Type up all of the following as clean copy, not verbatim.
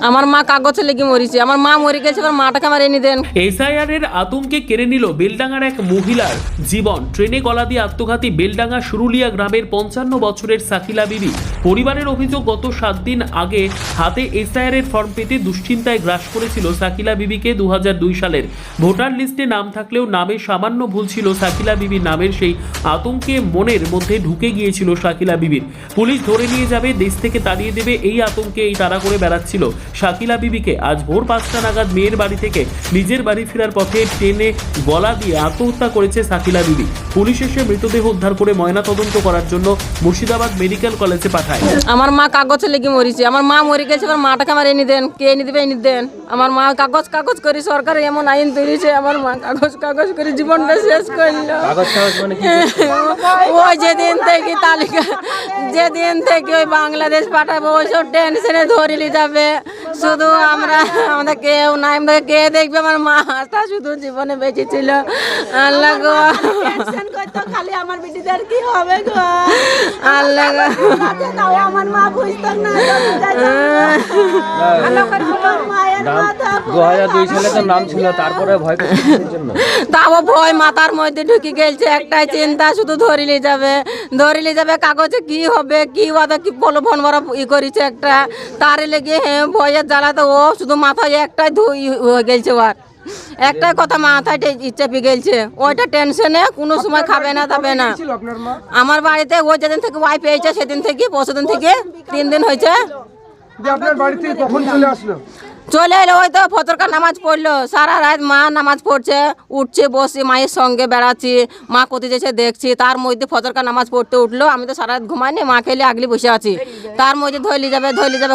আমার মা কাগজে লেগে মরিছে, আমার মা মরে গেছে, আমার মাটাকে আমার এনে দেন। এসআইআর এর আতঙ্কে কেড়ে নিল বেলডাঙ্গার এক মহিলার জীবন। ট্রেনে গলা দিয়ে আত্মঘাতী বেলডাঙ্গা সুরুলিয়া গ্রামের 55 বছরের সাকিলা বিবি। পরিবারের অভিযোগ, গত 7 দিন আগে হাতে এসআইআর এর ফর্ম পেতে দুশ্চিন্তায় গ্রাস করেছিল সাকিলা বিবিকে 2002 সালের। ভোটার লিস্টে নাম থাকলেও নামে সামান্য ভুল ছিল সাকিলা বিবির নামের। সেই আতঙ্কে মনের মধ্যে ঢুকে গিয়েছিল সাকিলা বিবির। পুলিশ ধরে নিয়ে যাবে, দেশ থেকে তাড়িয়ে দেবে, এই আতঙ্কে এই তাড়া করে বেড়াচ্ছিল সাকিলা বিবিকে। আজ ভোর 5টা নাগাদ মেয়ের বাড়ি থেকে নিজের বাড়ি ফেরার পথে ট্রেনে গলা দিয়ে আত্মহত্যা করেছে সাকিলা বিবি। পুলিশ এসে মৃতদেহ উদ্ধার করে ময়না তদন্ত করার জন্য মুর্শিদাবাদ মেডিকেল কলেজে পাঠায়। আমার মা কাগজে লেগে মরিছে, আমার মা মরে গেছে, আমার মাটাকে আমার এনে দেন। কে এনে দেবে? এনে দেন। আমার মা কাগজ করে সরকার এমন আইন তৈরিছে, আমার মা কাগজ করে জীবনটা শেষ করলো। ওই যেদিন থেকে তালিকা, যেদিন থেকে ওই বাংলাদেশ পাঠাবো, ওইসব টেনশনে ধরিলি যাবে। শুধু আমাদের কেউ নাই, আমাদের কে দেখবে? আমার মাটা শুধু জীবনে বেঁচে ছিল। আল্লাহ গো, খালি আমার বেটিদের কি হবে গো? আল্লাহ গো, আমার মা বুঝতো না। 2002 সালে তো নাম ছিল, তারপরে ভয় করছিস জন্য তাও ভয় মাথার মধ্যে ঢুকে গেছে। একটাই চিন্তা, শুধু ধরিলে যাবে কাগজে কি হবে, কি ওদের কি ফোন মারা করেছে একটা, তারে লেগে ভয়ের জ্বালাতে ও শুধু মাথায় একটাই হয়ে গেছে। ওর একটাই কথা মাথায় চেপে গেছে, ওইটা টেনশনে কোনো সময় খাবে না দাবে না। আমার বাড়িতে ওই যেদিন থেকে ওয়াই পেয়েছে সেদিন থেকে, পরশুদিন থেকে 3 দিন হয়েছে। আপনার বাড়িতে কখন চলে আসলো? চলে এলো, ওই তো ফজরকার নামাজ পড়লো, সারা রাত মা নামাজ পড়ছে, উঠছে, বসে মায়ের সঙ্গে বেড়াচ্ছি, মা কোথায় যেছে দেখছি। তার মধ্যে ফজরকার নামাজ পড়তে উঠলো, আমি তো সারা রাত ঘুমাইনি, মা খেলে আগলি বসে আছি। তার মধ্যে ধরলি যাবে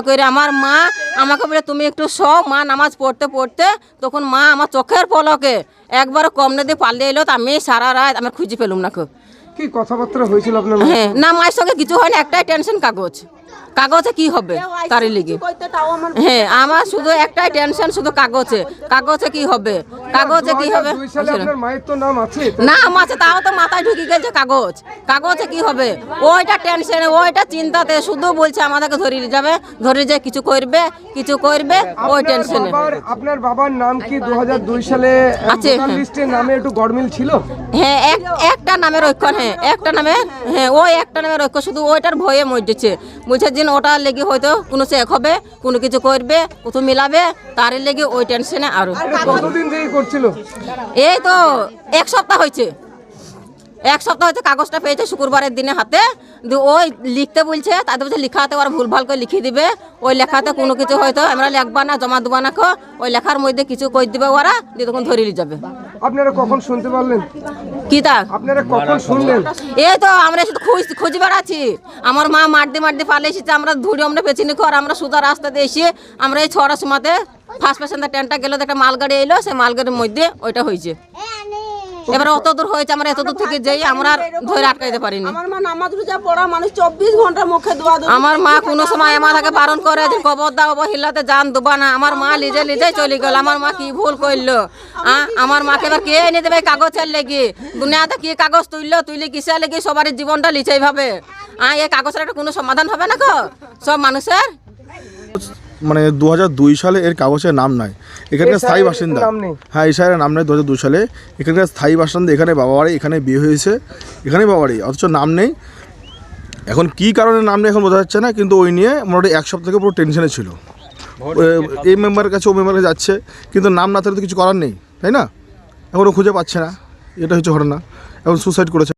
করে আমার মা আমাকে বলে তুমি একটু শো। মা নামাজ পড়তে তখন মা আমার চোখের পলকে একবার কম নদী পালিয়ে এলো। আমি সারা রাত আমার খুঁজে পেলুম না। খুব কি কথাবার্তা হয়েছিল আপনার? হ্যাঁ, না মায়ের সঙ্গে কিছু হয় না, একটাই টেনশন কাগজে কি হবে তারই লিগে। হ্যাঁ, আমার শুধু একটাই টেনশন, শুধু কাগজে কি হবে, কাগজে কি হবে। আপনার মায়ের তো নাম আছে? নাম আছে, তাও তো মাথায় ঢুকে গেছে কাগজে কি হবে, ওইটা টেনশনে, ওইটা চিন্তাতে শুধু বলছে আমাদেরকে ধরে যে কিছু করবে ওই টেনশনে। আপনার বাবার নাম কি 2002 সালে আছে লিস্টের নামে একটু গড়মিল ছিল? হ্যাঁ, একটা নামের ঐক্য, একটা নামের, ওই একটা নামের ঐক্য, শুধু ওইটার ভয়ে মরছে। বলছে যে ওটা লেগে হয়তো কোনো চেক হবে, কোনো কিছু করবে, কোথাও মিলাবে, তার লেগে ওই টেনশনে। আরো কতদিন থেকে করছিল? এই তো 1 সপ্তাহ হয়েছে। কাগজটা পেয়েছে শুক্রবারের দিনে হাতে। ওই লিখতে বলছে, তাদের বলছে লেখাতে ওরা ভুলভাল করে লিখে দিবে। ওই লেখাতে কোনো কিছু হয়তো আমরা লিখবা না, জমা দেবা না, ওই লেখার মধ্যে কিছু করে দিবে ওরা, দিয়ে তখন ধরে যাবে। আপনারা কখন শুনতে পারলেন? কি তা আপনারা কখন শুনলেন? এই তো আমরা শুধু খুঁজে বেড়াচ্ছি। আমার মা মারতে পালে এসেছে, আমরা ধরে আমরা পেছনে আমরা সোজা রাস্তাতে এসে আমরা এই 6টার সময়তে ফার্স্ট প্যাসেঞ্জার ট্রেনটা গেলো, একটা মালগাড়ি এলো, সেই মালগাড়ির মধ্যে ওইটা হয়েছে। এবার অত দূর হয়েছে, আমরা এত দূর থেকে যাই, আমরা ধরে আটকাইতে পারিনি। আমার মা নামাজ রোজা পড়া মানুষ, 24 ঘন্টা মুখে দোয়া। আমার মা কোনো সময় আমাকে বারণ করে যে কবর দাও, অবহেলাতে জান দেবা না। আমার মা নিজে চলে গেল। আমার মা কি ভুল করলো? আমার মাকে এবার কে এনে দেবে কাগজের লেগে? দুনিয়াতে কি কাগজ তুইলে কিসের লেগে? সবার জীবনটা লিচেই ভাবে। এই কাগজের একটা কোনো সমাধান হবে না সব মানুষের। মানে 2002 সালে এর কাগজের নাম নাই, এখানকার স্থায়ী বাসিন্দা। হ্যাঁ, এসআইআর নাম নেই 2002 সালে, এখানকার স্থায়ী বাসিন্দা। এখানে বাবা বাড়ি, এখানে বিয়ে হয়েছে, এখানেই বাবা বাড়ি, অথচ নাম নেই। এখন কি কারণে নাম নেই এখন বোঝা যাচ্ছে না, কিন্তু ওই নিয়ে মোটামুটি 1 সপ্তাহ থেকে পুরো টেনশনে ছিল। এই মেম্বারের কাছে ও মেম্বারের কাছে যাচ্ছে, কিন্তু নাম না থাকলে তো কিছু করার নেই, তাই না? এখনও খুঁজে পাচ্ছে না, এটা হচ্ছে ঘটনা। এখন সুসাইড করেছে।